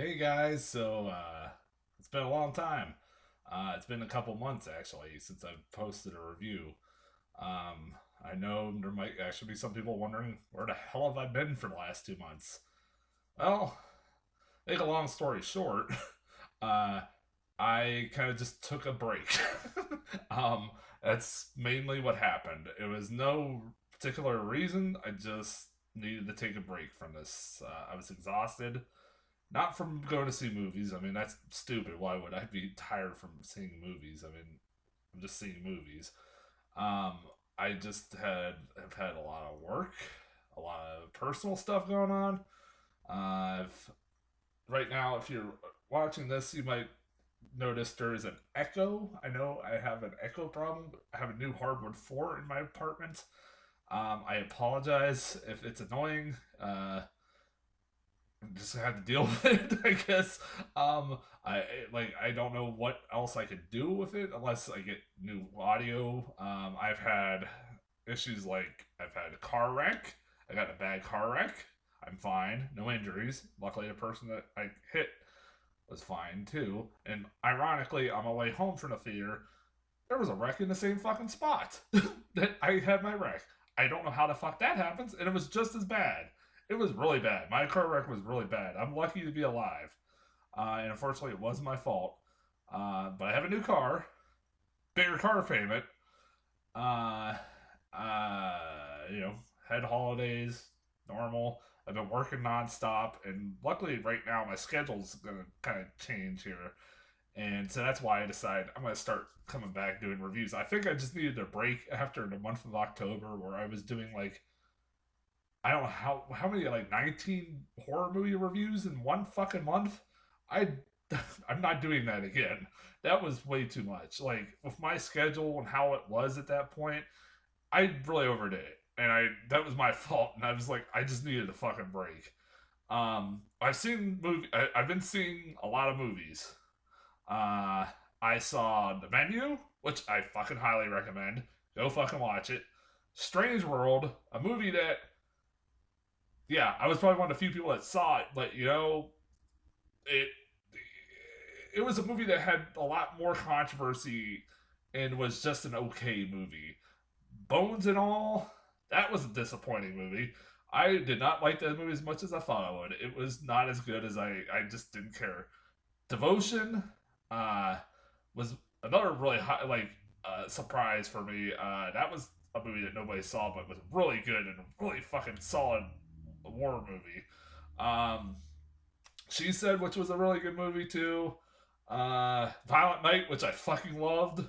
Hey guys, it's been a long time. It's been a couple months actually since I've posted a review. I know there might actually be some people wondering where the hell have I been for the last 2 months. Well, make a long story short, uh, I kind of just took a break. um, that's mainly what happened. It was no particular reason. I just needed to take a break from this. I was exhausted. Not from going to see movies. I mean, that's stupid. Why would I be tired from seeing movies? I mean, I'm just seeing movies. Um, I just have had a lot of work, a lot of personal stuff going on. I've right now, if you're watching this, you might notice there is an echo. I know I have an echo problem. I have a new hardwood floor in my apartment. I apologize if it's annoying. Just had to deal with it, I guess. I don't know what else I could do with it unless I get new audio. I've had issues like I've had a car wreck. I got in a bad car wreck. I'm fine, no injuries. Luckily, the person that I hit was fine too. And ironically, on my way home from the theater, there was a wreck in the same fucking spot that I had my wreck. I don't know how the fuck that happens, and it was just as bad. It was really bad. My car wreck was really bad. I'm lucky to be alive, and unfortunately, it wasn't my fault. But I have a new car, bigger car payment. Uh, uh, you know, Had holidays, normal. I've been working nonstop, and luckily, right now, my schedule's gonna kind of change here, and so that's why I decided I'm gonna start coming back doing reviews. I think I just needed a break after the month of October, where I was doing like I don't know how many like 19 horror movie reviews in one fucking month. I I'm not doing that again. That was way too much. Like with my schedule and how it was at that point, I really overdid it, and I that was my fault. And I was like, I just needed a fucking break. I've been seeing a lot of movies. Uh, I saw The Menu, which I fucking highly recommend. Go fucking watch it. Strange World, a movie that yeah, I was probably one of the few people that saw it, but it it was a movie that had a lot more controversy and was just an okay movie. Bones and all, that was a disappointing movie. I did not like that movie as much as I thought I would. It was not as good as I just didn't care. Devotion uh, was another really high, surprise for me. That was a movie that nobody saw, but was really good and really fucking solid war movie. Um, she Said, which was a really good movie too. Violent Night, which I fucking loved.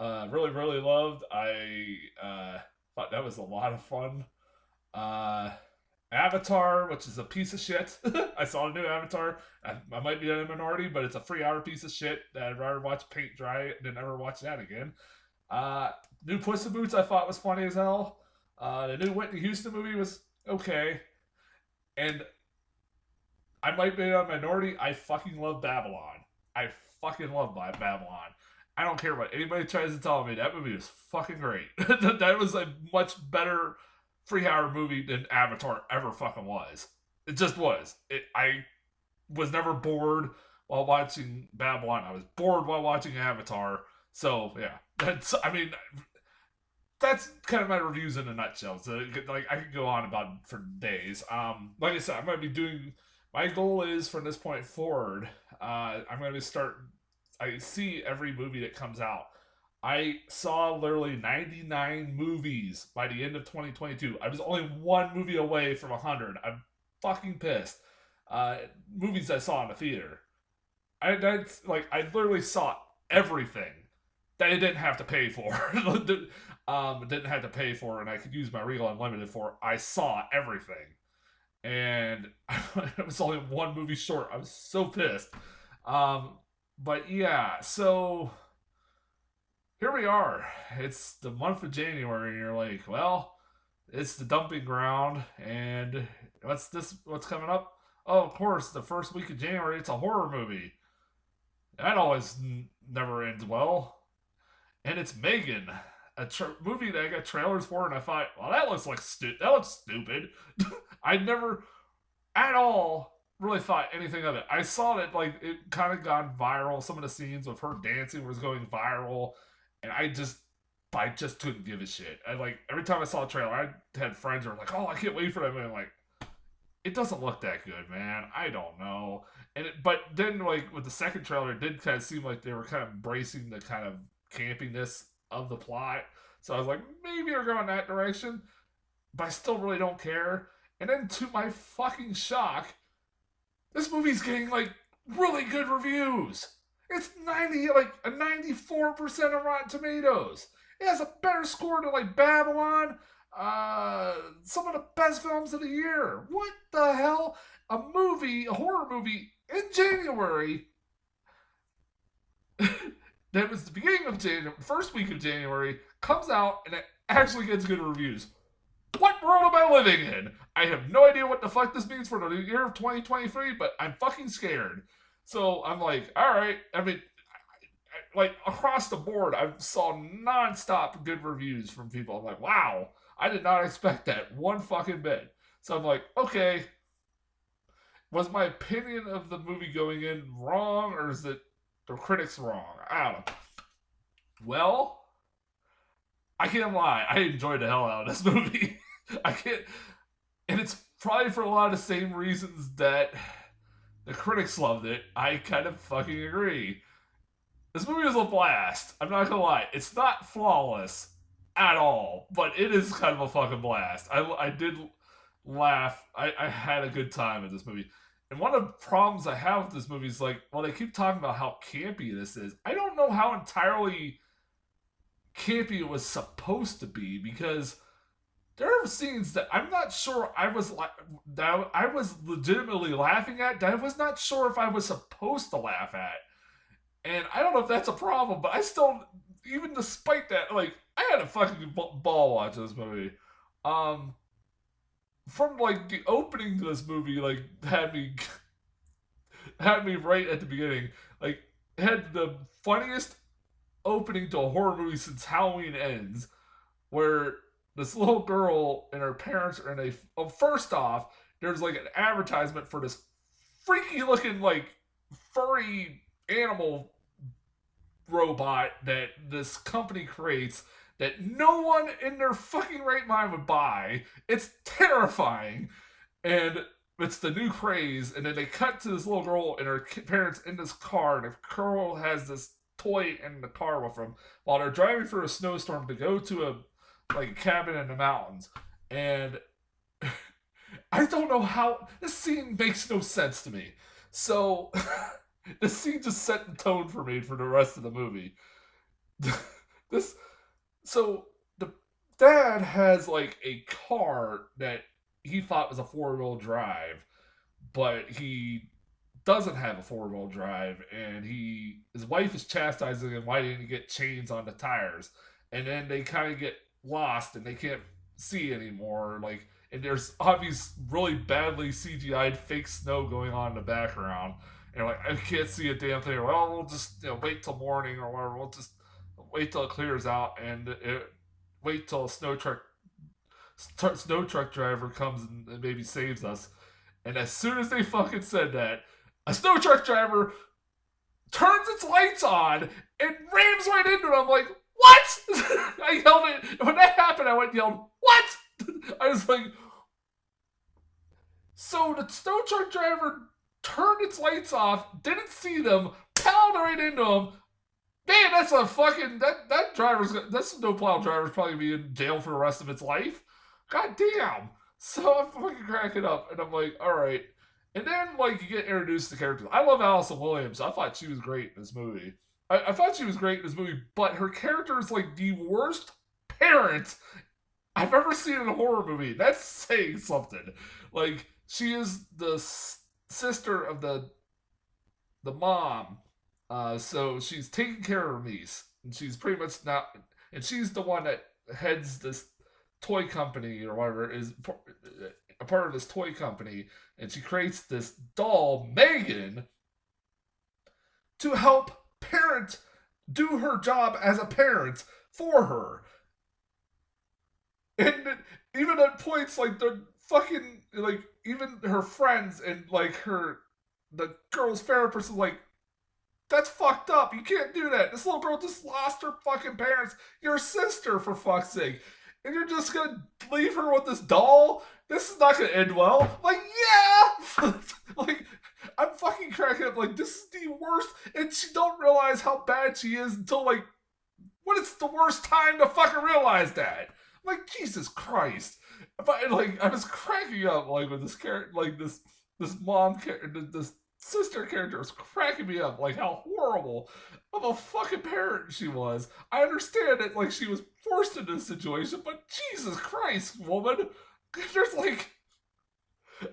Really, really loved. I thought that was a lot of fun. Uh, Avatar, which is a piece of shit. I saw a new Avatar. I might be in a minority, but it's a 3 hour piece of shit that I'd rather watch paint dry than ever watch that again. Uh, New Puss in Boots I thought was funny as hell. The new Whitney Houston movie was okay. And I might be a minority. I fucking love Babylon. I fucking love Babylon. I don't care what anybody tries to tell me. That movie was fucking great. That was a much better 3 hour movie than Avatar ever fucking was. It just was. I was never bored while watching Babylon. I was bored while watching Avatar. So yeah, that's kind of my reviews in a nutshell. So like I could go on about for days. Like I said, I'm gonna be doing. My goal is from this point forward. I'm gonna start. I see every movie that comes out. I saw literally 99 movies by the end of 2022. I was only one movie away from 100. I'm fucking pissed. Movies I saw in the theater. I literally saw everything that I didn't have to pay for. Didn't have to pay for, and I could use my Regal Unlimited for. I saw everything, and it was only one movie short. I was so pissed. But yeah, so here we are. It's the month of January, and you're like, well, it's the dumping ground, and What's coming up? Oh, of course, the first week of January, it's a horror movie. That always never ends well. And it's Megan, a movie that I got trailers for, and I thought, well, that looks stupid. I never, at all. really thought anything of it. I saw that like it kind of gone viral. Some of the scenes of her dancing was going viral, and I just couldn't give a shit. I like every time I saw a trailer, I had friends who were like, "Oh, I can't wait for that movie." I'm like, it doesn't look that good, man. I don't know. But then like with the second trailer, it did kind of seem like they were kind of embracing the kind of campiness of the plot. So I was like, maybe they're going that direction, but I still really don't care. And then to my fucking shock, this movie's getting like really good reviews. It's 94% of Rotten Tomatoes. It has a better score than like Babylon, some of the best films of the year. What the hell? A horror movie in January that was the beginning of January, first week of January, comes out and it actually gets good reviews. What world am I living in? I have no idea what the fuck this means for the year of 2023, but I'm fucking scared. So I'm like, all right. I mean, like across the board, I saw nonstop good reviews from people. I'm like, wow, I did not expect that one fucking bit. So I'm like, okay, was my opinion of the movie going in wrong, or is it the critics wrong? I don't know. Well, I can't lie. I enjoyed the hell out of this movie. I can't, and it's probably for a lot of the same reasons that the critics loved it. I kind of fucking agree. This movie is a blast. I'm not gonna lie. It's not flawless at all, but it is kind of a fucking blast. I did laugh. I had a good time in this movie. And one of the problems I have with this movie is like, well, they keep talking about how campy this is. I don't know how entirely campy it was supposed to be, because there are scenes that I'm not sure that I was legitimately laughing at, that I was not sure if I was supposed to laugh at. And I don't know if that's a problem, but I still, even despite that, like, I had a fucking ball watching this movie. From like the opening to this movie, like had me right at the beginning. Like, had the funniest opening to a horror movie since Halloween Ends, where this little girl and her parents are in a. Oh, first off, there's like an advertisement for this freaky looking like furry animal robot that this company creates that no one in their fucking right mind would buy. It's terrifying. And it's the new craze. And then they cut to this little girl and her parents in this car. And the girl has this toy in the car with them while they're driving through a snowstorm to go to a cabin in the mountains. And I don't know how. This scene makes no sense to me. So this scene just set the tone for me for the rest of the movie. this So the dad has like a car that he thought was a 4-wheel drive, but he doesn't have a 4-wheel drive, and his wife is chastising him why didn't he get chains on the tires, and then they kind of get lost and they can't see anymore. Like, and there's obvious really badly CGI'd fake snow going on in the background, and like, I can't see a damn thing. Well, we'll just wait till morning or whatever. We'll just wait till it clears out and wait till a snow truck driver comes and maybe saves us. And as soon as they fucking said that, a snow truck driver turns its lights on and rams right into it. I'm like, what? I yelled it. When that happened, I went and yelled, what? I was like, so the snow truck driver turned its lights off, didn't see them, pounded right into them. Man, that's a fucking that driver's that snowplow driver's probably gonna be in jail for the rest of its life. God damn. So I'm fucking cracking up, and I'm like, all right. And then like you get introduced to characters. I love Allison Williams. I thought she was great in this movie. I thought she was great in this movie, but her character is like the worst parent I've ever seen in a horror movie. That's saying something. Like, she is the sister of the mom. So she's taking care of her niece, and she's pretty much not, and she's the one that heads this toy company or whatever, is a part of this toy company, and she creates this doll, M3gan, to help parent do her job as a parent for her. And even at points like the fucking like even her friends and like the girl's favorite person, like, that's fucked up. You can't do that. This little girl just lost her fucking parents, your sister, for fuck's sake. And you're just gonna leave her with this doll? This is not gonna end well. Like, yeah! Like, I'm fucking cracking up. Like, this is the worst. And she don't realize how bad she is until, like, when it's the worst time to fucking realize that. Like, Jesus Christ. But, like, I was cracking up, like, with this character, like, this mom character, this sister character was cracking me up. Like, how horrible of a fucking parent she was. I understand it, like, she was forced into this situation, but Jesus Christ, woman. There's, like,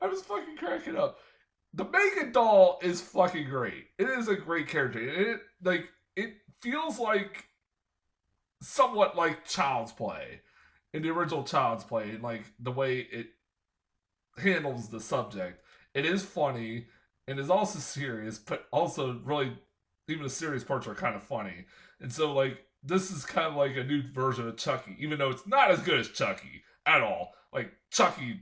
I was fucking cracking up. The M3gan doll is fucking great. It is a great character. It feels like somewhat like Child's Play in the original Child's Play, and like the way it handles the subject. It is funny and is also serious, but also really even the serious parts are kind of funny. And so like this is kind of like a new version of Chucky, even though it's not as good as Chucky at all. Like Chucky,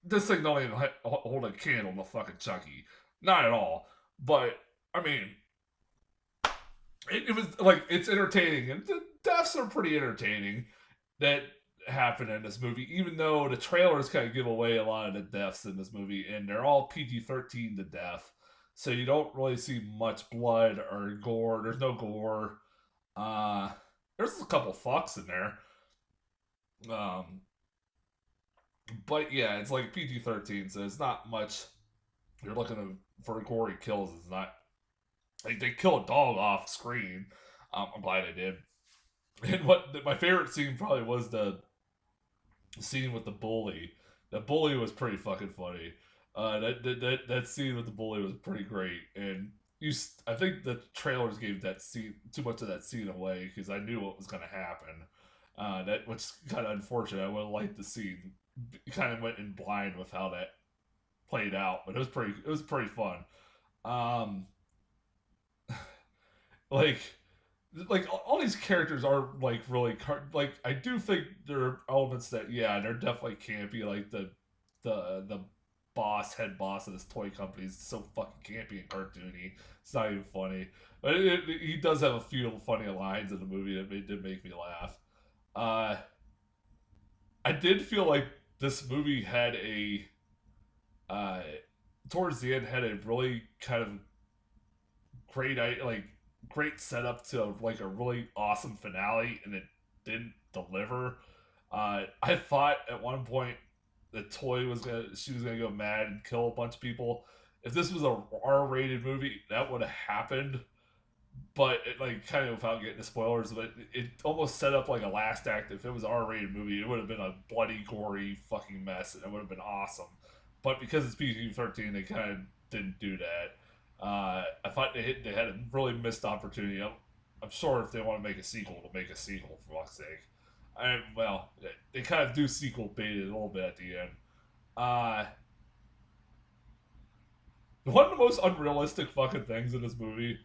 this thing don't even hold a candle to fucking Chucky, not at all. But I mean, it was like it's entertaining, and the deaths are pretty entertaining that happen in this movie. Even though the trailers kind of give away a lot of the deaths in this movie, and they're all PG-13 to death, so you don't really see much blood or gore. There's no gore. Uh, there's a couple fucks in there. Um, but yeah, it's like PG-13, so it's not much. You're looking for gory kills. It's not like they kill a dog off screen. I'm glad they did. And what my favorite scene probably was the scene with the bully. The bully was pretty fucking funny. That scene with the bully was pretty great, and I think the trailers gave that scene too much of that scene away because I knew what was going to happen. That which is kind of unfortunate. I would have liked the scene. Kind of went in blind with how that played out, but it was pretty fun. Um, like all these characters are like really like I do think there are elements that yeah they're definitely campy, like the head boss of this toy company is so fucking campy and cartoony. It's not even funny, but he does have a few funny lines in the movie that did make me laugh. uh I did feel like this movie had a uh towards the end had a really kind of great like great setup to like a really awesome finale, and it didn't deliver. I thought at one point the toy was gonna she was gonna go mad and kill a bunch of people. If this was a R-rated movie, that would have happened. But it, like kind of without getting the spoilers, but it almost set up like a last act. If it was an R-rated movie, it would have been a bloody, gory fucking mess, and it would have been awesome. But because it's PG-13, they kind of didn't do that. I thought they had a really missed opportunity. I'm sure if they want to make a sequel, to make a sequel for fuck's sake. Well, they kind of do sequel bait it a little bit at the end. Uh, One of the most unrealistic fucking things in this movie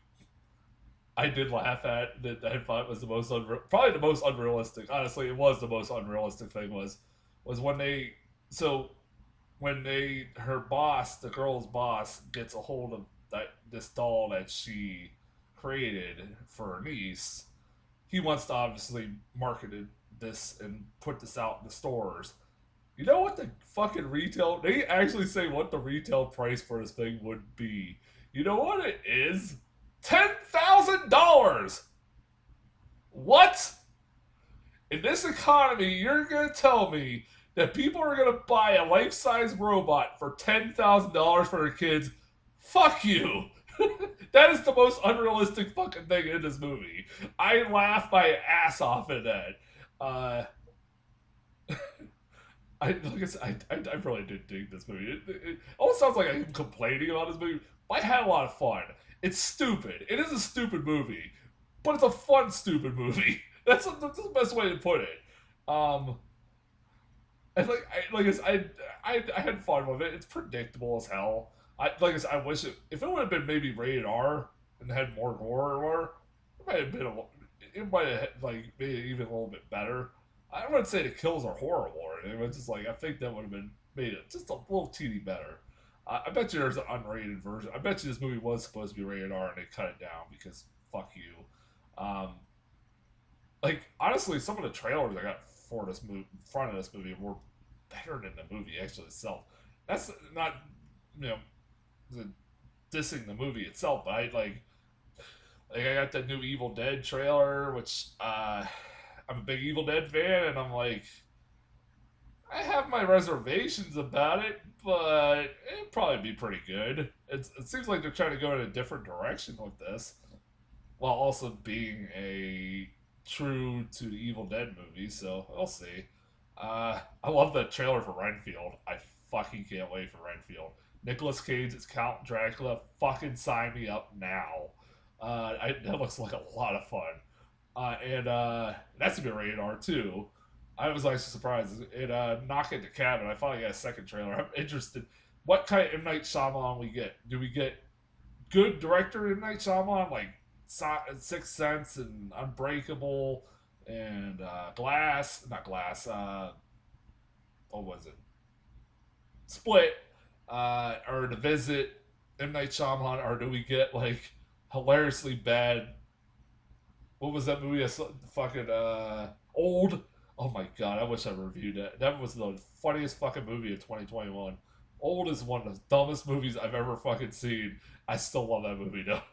I did laugh at that I thought was the most probably the most unrealistic. Honestly, it was the most unrealistic thing was when they so when they her boss, the girl's boss, gets a hold of this doll that she created for her niece. He wants to obviously market this and put this out in the stores. You know what the fucking retail? They actually say what the retail price for this thing would be. You know what it is? $10,000. What? In this economy, you're gonna tell me that people are gonna buy a life-size robot for $10,000 for their kids? Fuck you. That is the most unrealistic fucking thing in this movie. I laughed my ass off at that. Like I said, I really did dig this movie. It almost sounds like I'm complaining about this movie. But I had a lot of fun. It's stupid. It is a stupid movie, but it's a fun stupid movie. That's the best way to put it. Um, and I had fun with it. It's predictable as hell. I wish if it would have been maybe rated R and had more gore or whatever, it might have been it might have like made it even a little bit better. I wouldn't say the kills are horrible or anything. It's just like I think that would have been made it just a little teeny better. I bet you there's an unrated version. I bet you this movie was supposed to be rated R and they cut it down because fuck you. Um, like honestly, some of the trailers I got for this movie, in front of this movie, were better than the movie actually itself. That's not, you know, the, dissing the movie itself, but I got the new Evil Dead trailer, which I'm a big Evil Dead fan, and I'm like, I have my reservations about it, but it'd probably be pretty good. It seems like they're trying to go in a different direction with this, while also being a true to the Evil Dead movie. So we'll see. I love the trailer for Renfield. I fucking can't wait for Renfield. Nicolas Cage is Count Dracula. Fucking sign me up now. That looks like a lot of fun. And that's a bit rated R too. I was actually surprised. It Knock at the Cabin. I finally got a second trailer. I'm interested. What kind of M Night Shyamalan we get? Do we get good director M Night Shyamalan like Sixth Sense and Unbreakable and Glass? Not Glass. What was it? Split. Or The Visit. M Night Shyamalan, or do we get like hilariously bad? What was that movie? I saw, fucking Old. Oh my god, I wish I reviewed that. That was the funniest fucking movie of 2021. Old is one of the dumbest movies I've ever fucking seen. I still love that movie though.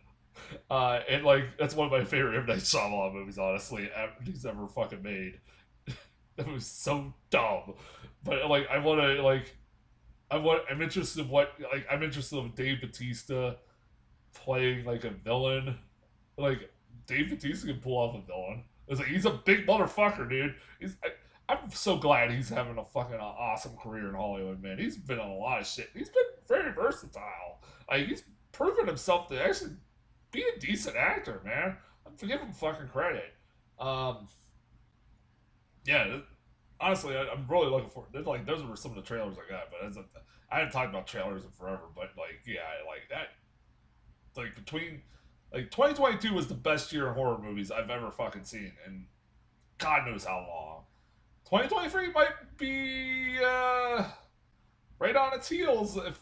And like that's one of my favorite M Night Shyamalan movies, honestly, he's ever fucking made. That was so dumb, but like I want to like I'm interested in what like I'm interested in Dave Bautista playing like a villain. Like Dave Bautista can pull off a villain. It's like he's a big motherfucker, dude. I'm so glad he's having a fucking awesome career in Hollywood, man. He's been on a lot of shit. He's been very versatile. Like he's proven himself to actually be a decent actor, man. I'm give him fucking credit. Um, yeah, honestly, I'm really looking for. Like those were some of the trailers I got, but I haven't talked about trailers in forever. But like, yeah, like that. Like between like 2022 was the best year in horror movies I've ever fucking seen, and God knows how long. 2023 might be right on its heels if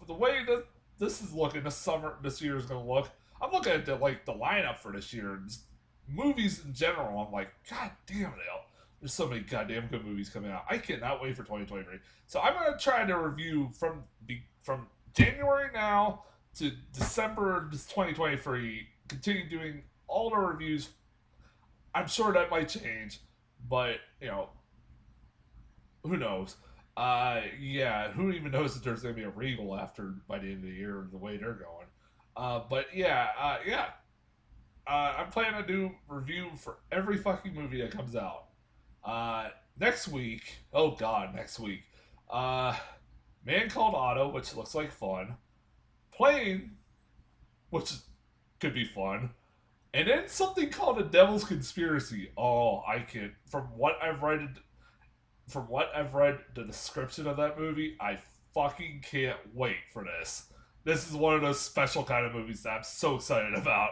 the way that this is looking. This year is going to look. I'm looking at the lineup for this year, and just movies in general. I'm like, God damn it, there's so many goddamn good movies coming out. I cannot wait for 2023. So I'm gonna try to review from January now to December 2023. Continue doing all the reviews. I'm sure that might change, but who knows? Yeah, who even knows if there's gonna be a Regal after by the end of the year the way they're going. But yeah, yeah. I'm planning to do review for every fucking movie that comes out. Next week, oh god, next week. Uh, Man Called Otto, which looks like fun. Plane, which could be fun. And then something called A Devil's Conspiracy. Oh, I can't. From what I've read, the description of that movie, I fucking can't wait for this. This is one of those special kind of movies that I'm so excited about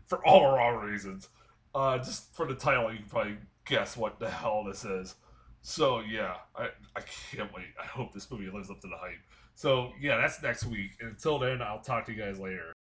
for all the wrong reasons. Just for the title, you can probably guess what the hell this is. So yeah, I can't wait. I hope this movie lives up to the hype. So yeah, that's next week. And until then, I'll talk to you guys later.